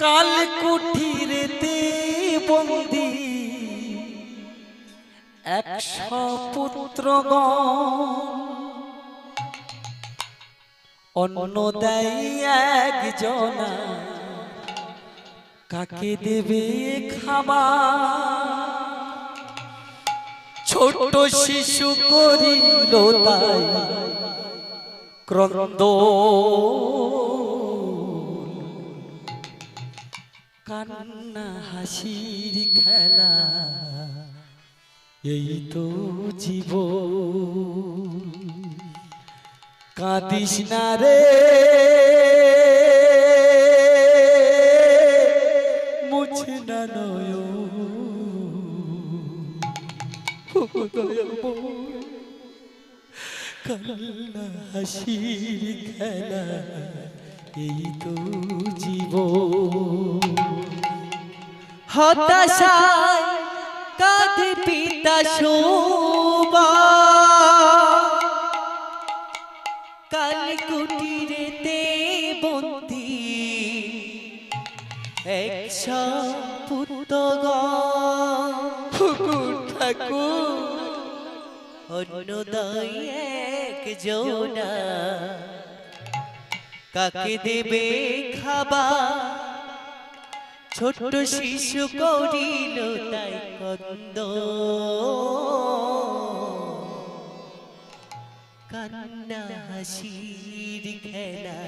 কাল কুঠিরেতে বন্দি 100 পুত্রগণ, অন্ন দেয় একজনা, কাকে দেবে খাবার? ছোট শিশু করিল তাই ক্রন্দ, কান্না হাসির খেলা, এই তো জীবন। কাঁদিস না রে মুছে না নয়ন, কান্না হাসির খেলা, এই তো জীবন। হতাশায় কাঁদে পিতা শোভা, কাল কুটিরেতে বন্দি 100 পুত্রগণ। ঠাকুর অন্নদায় একজনা, কাকে দেবে খাবার? ছোট শিশু করিল তাই কন্দ, কান্না হাসির খেলা,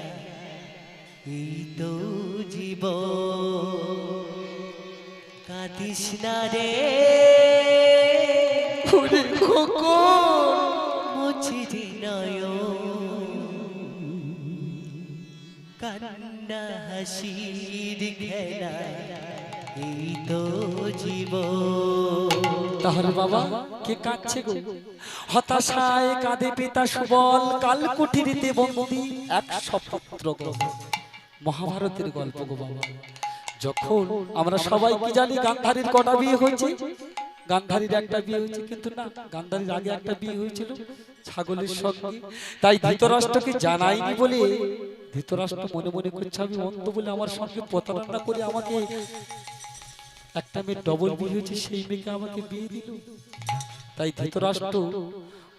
এই তো জীবন। কাঁদিস না রে মুছে নয়ন, কান্না হাসির খেলা, এই তো জীবন। তাহলে বাবা কে কাঁদছে গো? হতাশায় কাঁদে পিতা সুবল, কাল কুঠিরিতে বন্দি 100 পুত্রগণ। মহাভারতের গল্প গো বাবা। যখন আমরা সবাই কি জানি গান্ধারীর কটা বিয়ে হয়েছে? গান্ধারীর একটা বিয়ে হয়েছে, কিন্তু না, গান্ধারীর আগে একটা বিয়ে হয়েছিল ছাগলের সঙ্গে। তাই ধৃতরাষ্ট্রকে জানাইনি বলে ধৃতরাষ্ট্র মনে মনে করছে আমি অন্ধ বলে আমার সঙ্গে প্রতারণা করে আমাকে একটা মেয়ে ডবল বিয়ে হয়েছে, সেই মেয়েকে আমাকে বিয়ে দিল। তাই ধৃতরাষ্ট্র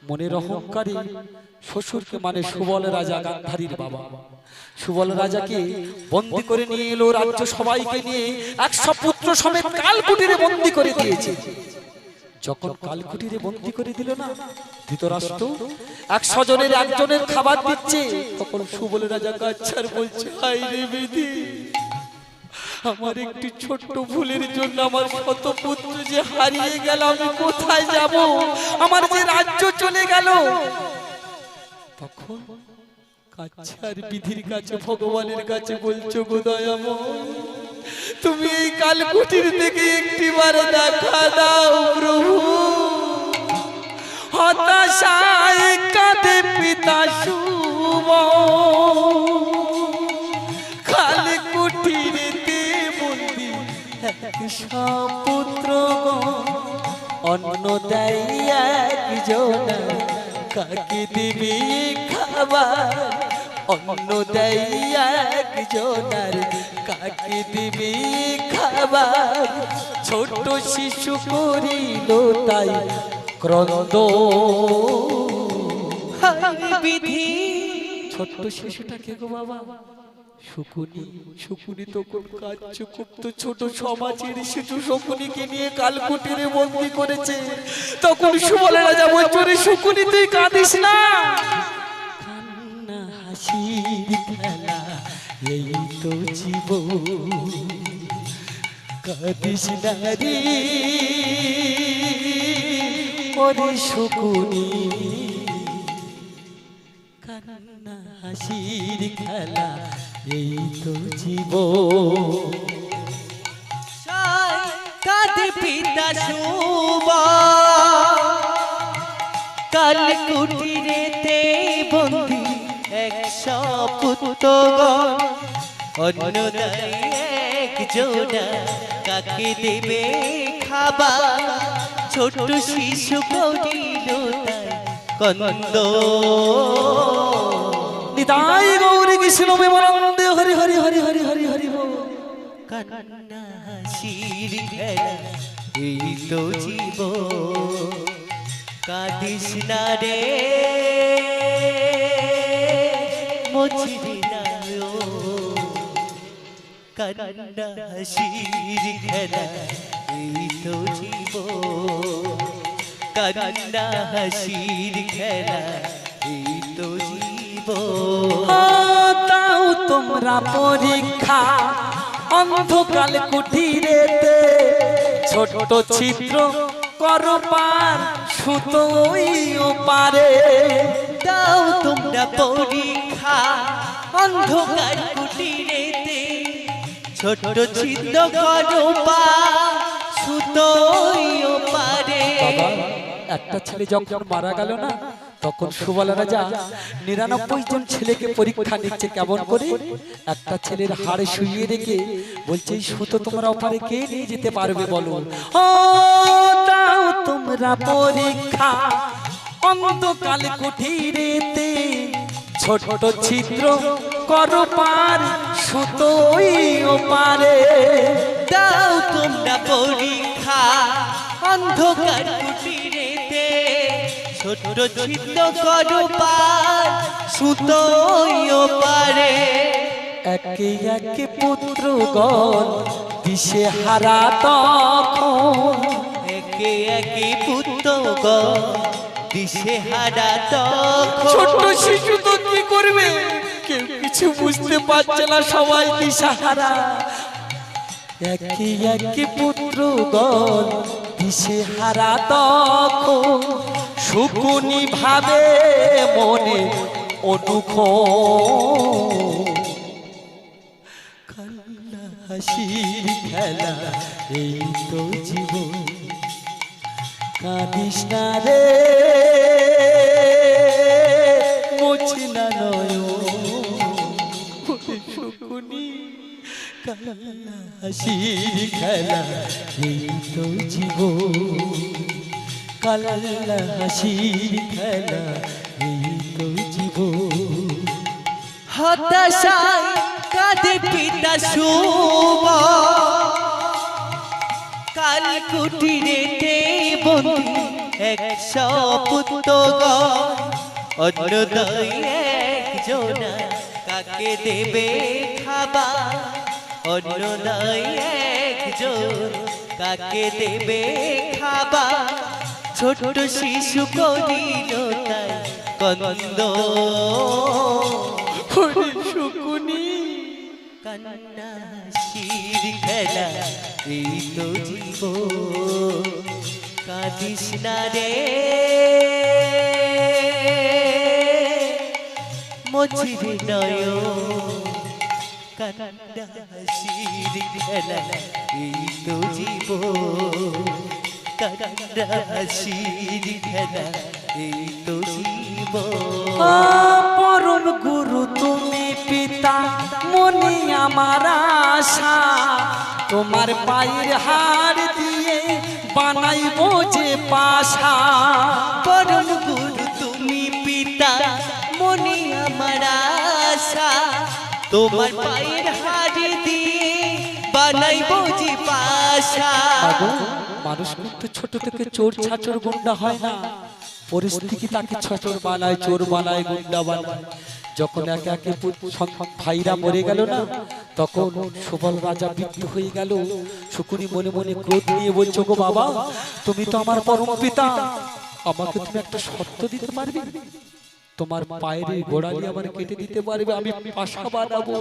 মনের অহংকারে শ্বশুরকে মানে সুবল রাজা, গান্ধারীর বাবা সুবল রাজাকে বন্দী করে নিয়ে এলো। রাজ্য সবাইকে নিয়ে 100 পুত্র সমেত কালকুটিরে বন্দী করে দিয়েছে। যখন কালকুটিরে বন্দী করে দিল না, ধৃতরাষ্ট্র 100 জনের একজনের খাবার দিচ্ছে, তখন সুবল রাজা কাচ্ছার বলছে, হায় রে বিধি, আমার একটি ছোট্ট ভুলের জন্য আমার শত পুত্র যে হারিয়ে গেল, আমি কোথায় যাব? আমার যে রাজ্য চলে গেল। তখন কাচ্ছার বিধির কাছে, ভগবানের কাছে বলছো, গো দয়াময়, তুমি এই কালকুটির থেকে একটিবার দেখা দাও প্রভু। হতাশায় কাঁদে পিতা সুবল, কালকুটিরেতে বন্দি 100 পুত্রগণ, অন্ন দেয় একজনা, কাকে দিবি খাবার? অন্ন দেয় একজনার, কাকে দিবি খাবার? ছোট শিশু করিল তাই ক্রন্দ। বিধি ছোট্ট শিশুটা কে গো বাবা? শকুনি। শকুনি তখন কার্য করত, ছোট সমাজের শিশু শকুনিকে নিয়ে কালকুটিরে বন্দী করেছে। তখন সুবল রাজা বলছে, রে শকুনি তুই কাঁদিস না, কান্না হাসির খেলা, এই তো জীবন। কাঁদিস না রে ওরে শকুনি, কান্না হাসির খেলা, এই তো জীবন। কাঁদে পিতা সুবল, কালকুটিরেতে বন্দি 100 পুত্রগণ, অন্ন দেয় একজনা, কাকে দেবে খাবার? ছোট শিশু করিল তাই কন্দ। নিতাই গৌরী কৃষ্ণ প্রেমানন্দে হরি হরি হরি হরি হরি হরি বল। কান্না হাসির খেলা এই তো জীবন কাঁদিস না রে মুছিবি না কান্না হাসির খেলা এই তো জীবন কান্না হাসির খেলা এই তো জীবন তাও তোমরা পরীক্ষা অন্ধকাল কুঠিরেতে ছোট ছিদ্র করো পার সুতোই পারে দাও তোমরা পরীক্ষা অন্ধকার কুটিরেতে ছোট ছিদ্র করো পার সুতোই পারে বাবা একটা ছেলে যখন মারা গেল না তখন সুবল রাজা 99 জন ছেলেকে পরীক্ষা নিচ্ছে কেমন করে একটা ছেলের হাড়ে শুইয়ে রেখে বলছে এই সুতো তোমরা ওপারে কে নিয়ে যেতে পারবে বলো ও দাও তোমরা পরীক্ষা অন্ধকাল কুঠিরেতে ছোট ছিদ্র করো পার সুতোই পারে দাও তোমরা পরীক্ষা অন্ধকার কুটিরেতে ছোট ছিদ্র করো পার সুতোই পারে একে একে পুত্রগণ দিশে হারা তখন একে একে পুত্রগণ দিশে হারা তখন ছোট শিশু তো কি করবে কেউ কিছু বুঝতে পারছে না সবাই দিশাহারা একে একে পুত্রগণ দিশে হারা তখন শকুনি ভাবে মনে অনুখ কান্না হাসির খেলা এই তো জীবন কাঁদিস না রে মুছি না শকুনি কান্না হাসির খেলা এই তো জীবন কান্না হাসির খেলা এই তো জীবন হতাশায় কাঁদে পিতা শুভ কাল কুটিরেতে বন্দি 100 পুত্রগণ অন্নদায় একজনা কাকে দেবে খাবার অন্নদায় একজন কাকে দেবে খাবার ছোট শিশু করিল তাই কন্দ শকুনি কান্না হাসির খেলা এই তো জীবন কাঁদিস না রে মুছিবি নয়ন কান্না হাসির খেলা এই তো জীবন কান্না হাসির খেলা এই তো জীবন পরম গুরু তুমি পিতা মনে আমার আশা তোমার পায়ের হাড় দিয়ে বানাইবো যে পাশা পরম গুরু তুমি পিতা মনে আমার আশা তোমার পায়ের হাড় দিয়ে বানাইবো যে পাশা মানুষ কিন্তু ছোট থেকে চোর ছাচর গুন্ডা হয় না পরিস্থিতি তাকে ছচর বানায় চোর বানায় গুন্ডা বানায় যখন একে একে ভাইরা মরে গেল না তখন সুবল রাজা বিদ্ধ হয়ে গেল শকুনি মনে মনে ক্রোধ নিয়ে বলছো গো বাবা তুমি তো আমার পরম পিতা আমাকে তুমি একটা শর্ত দিতে পারবে তোমার পায়ের গোড়ালি আমার কেটে দিতে পারবে আমি পাশা বানাবো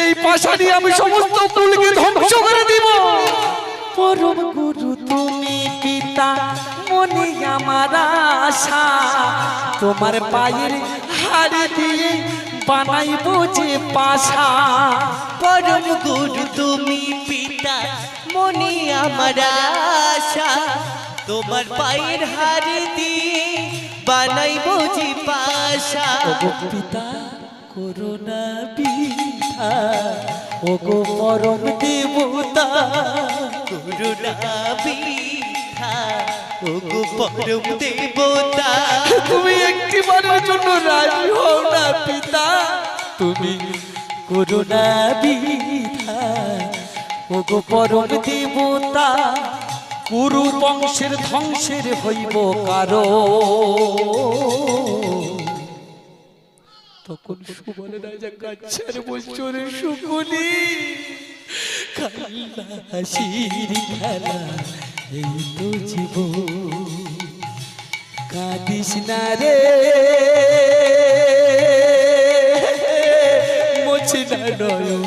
এই পাশা দিয়ে আমি সমস্ত কুলকে ধ্বংস করে দিব পরম গুরু তুমি পিতা মনে আমার আশা তোমার পায়ের হাড় দিয়ে বানাইবো যে পাশা পরম গুরু তুমি পিতা মনে আমার আশা তোমার পায়ের হাড় দিয়ে বানাইবো যে পাশা ওগো পিতা করুণা বিধা ওগো পরম দেবতা করুণা বিধা ওগো পরম দেবতা তুমি একটি বারের জন্য রাজি হও না পিতা তুমি করুণা বিধা ওগো পরম দেবতা কুরু বংশের ধ্বংসের হইব কারো। তখন সুবল রাজা কাঁদছে আর বলছে, ওরে শকুনি, কান্না হাসির খেলা এই তো জীবন, কাঁদিস না রে, মোছে না নয়ন,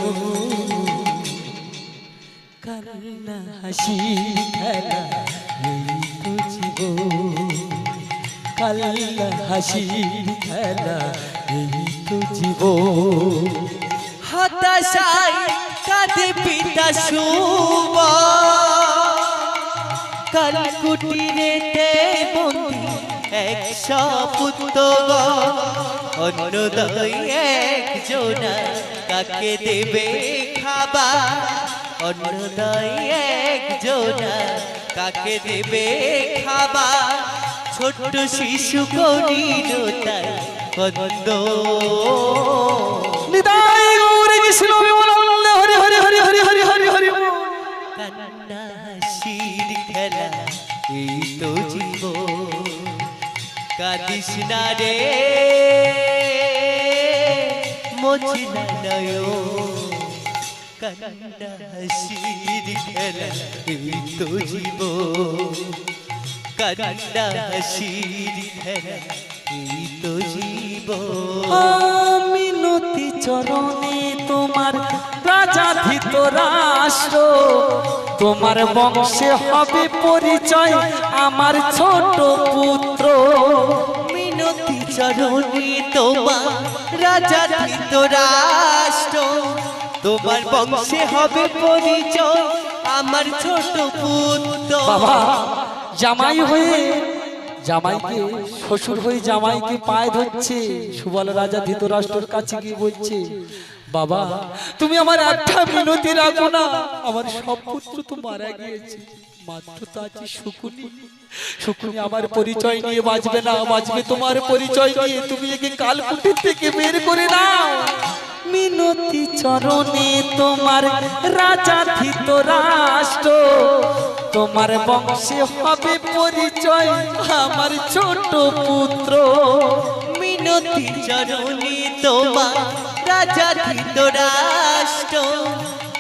কান্না হাসির খেলা এই তো জীবন, কান্না হাসির খেলা এই তো জীবন। হতাশায় কাঁদে পিতা শুভ, কালকুটিরেতে বন্দি 100 পুত্র, অন্নদায় একজনা কাকে দেবে খাবার, অন্নদায় একজনা কাকে দেবে খাবার, ছোট্ট শিশু করিল তাই কন্দ। নিতাই গৌর কৃষ্ণ বিমলানন্দ হরি হরি হরি হরি হরি হরি হরি। কান্না হাসির খেলা এই তো জীবন, কাঁদিস না রে, মোছে না নয়ন, কান্না হাসির খেলা এই তো জীবন, কান্না হাসির খেলা এই তো জীবন। মিনতি চরণে তোমার রাজা ধৃতরাষ্ট্র, তোমার বংশে হবে পরিচয় আমার ছোট পুত্র। মিনতি চরণে তোমার রাজা ধৃতরাষ্ট্র, তোমার বংশে হবে পরিচয় আমার ছোট পুত্র। বাবা জামাই হয়ে জামাইকে, শ্বশুর হয়ে জামাইকে পায়ে ধরছে, সুবল রাজা ধৃতরাষ্ট্রের কাছে গিয়ে বলছে, বাবা তুমি আমার একটা মিনতি রাখো না, আমার সব পুত্র তো মারা গিয়েছে, মাত্র তো আছে শকুনি, শকুনি আমার পরিচয় নিয়ে বাঁচবে না, বাঁচবে তোমার পরিচয় নিয়ে, তুমি একে কালকুটির থেকে বের করে নাও। মিনতি চরণে তোমার রাজা ধৃতরাষ্ট্র, তোমার বংশে হবে পরিচয় আমার ছোট পুত্র। মিনতি চরণে তোমার রাজা ধৃতরাষ্ট্র,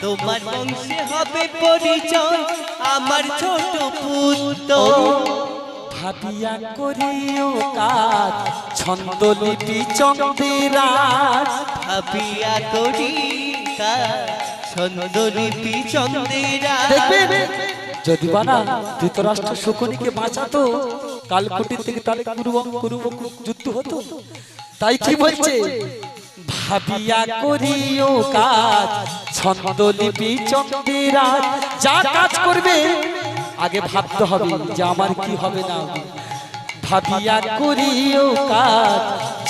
তোমার বংশে হবে পরিচয় আমার ছোট পুত্র। ভাবিয়া করিও কাজ ছন্দলিপি চন্দ্রাজ, ভাবিয়া করি কাজ ছন্দলিপি চন্দ্রাজ। দেখবেন যদি বানা ধৃতরাষ্ট্র শকুনিকে বাঁচাতো, কালকুটির থেকে তাহলে যুদ্ধ হতো। তাই কি বলছে, ভাবিয়া করিও কাজ ছন্দলিপি চন্দ্রাজ, যা কাজ করবে আগে ভাবতে হবে যে আমার কি হবে না হবে। ভাবিয়া করিও কাজ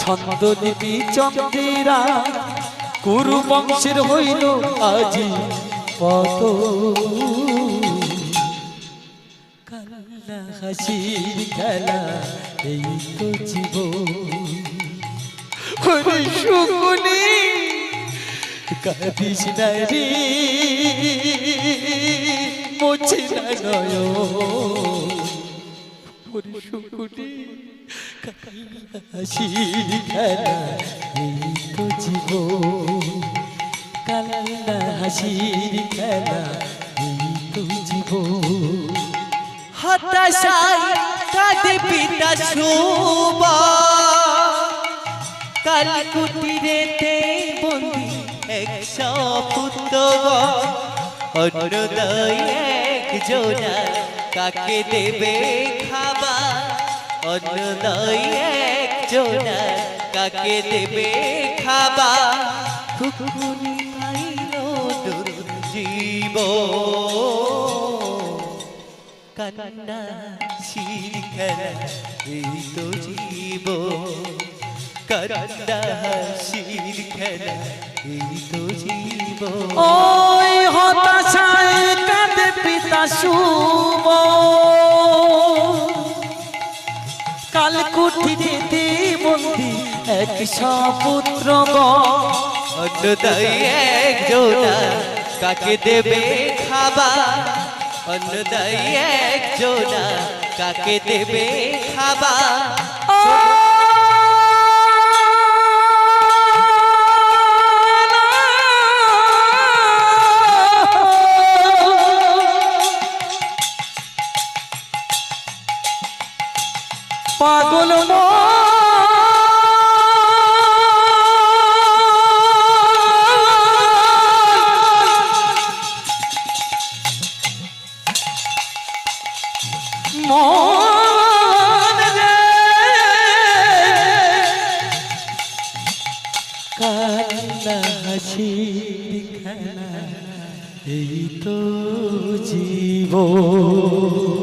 ছন্দলিপি চন্দ্রাজ, কুরু বংশের হইল আজি পত, কান্না হাসির খেলা এই তো জীবন। ওরে শকুনি কাঁদিস না রে, মোছে না নয়ন, ওরে শকুনি কান্না হাসির খেলা এই তো জীবন, কান্না হাসির খেলা এই তো জীবন। হতাশায় কাঁদে পিতা শুভ, কালকুটিরেতে বন্দি 100 পুত্র, অন্নদায় একজনা কাকে দেবে খাবার, অন্নদায় একজনা কাকে দেবে খাবার, কুকুরি পাইল দুর্জীবন, কান্না হাসির খেলা এই তো জীবন, কান্না হাসির খেলা এই তো জীবন। ওই হতাশায় কাঁদে পিতা শুভ, কালকুটিতে বন্দি 100 পুত্র, অন্নদায় একজনা কাকে দেবে খাবা অন্নদাই একজনা কাকে দেবে খাবা পাগল মন রে কান্না হাসি খেলা এই তো জীবন